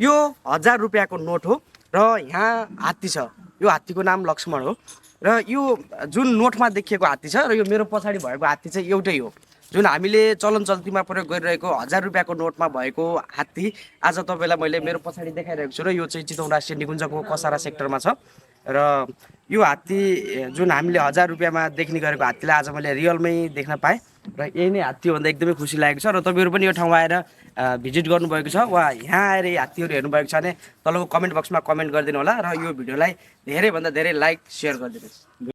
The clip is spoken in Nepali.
यो 1000 रुपियाँको नोट हो र यहाँ हात्ती छ। यो हात्तीको नाम लक्ष्मण हो र यो जुन नोटमा देखिएको हात्ती छ र यो मेरो पछाडि भएको हात्ती चाहिँ एउटै हो। जुन हामीले चलन चल्तीमा प्रयोग गरिरहेको 1000 रुपियाँको नोटमा भएको हात्ती आज तपाईँलाई मैले मेरो पछाडि देखाइरहेको छु र यो चाहिँ चितवन राष्ट्रिय निकुञ्जको कसारा सेक्टरमा छ र यो हात्ती जुन हामीले 1000 रुपियाँमा देख्ने गरेको हात्तीलाई आज मैले रियलमै देख्न पाएँ र यही नै हात्ती भन्दा एकदमै खुसी लागेको छ र तपाईँहरू पनि यो ठाउँमा आएर भिजिट गर्नुभएको छ वा यहाँ आएर यी हात्तीहरू हेर्नुभएको छ भने तलको कमेन्ट बक्समा कमेन्ट गरिदिनु होला र यो भिडियोलाई धेरैभन्दा धेरै लाइक सेयर गरिदिनुहोस्।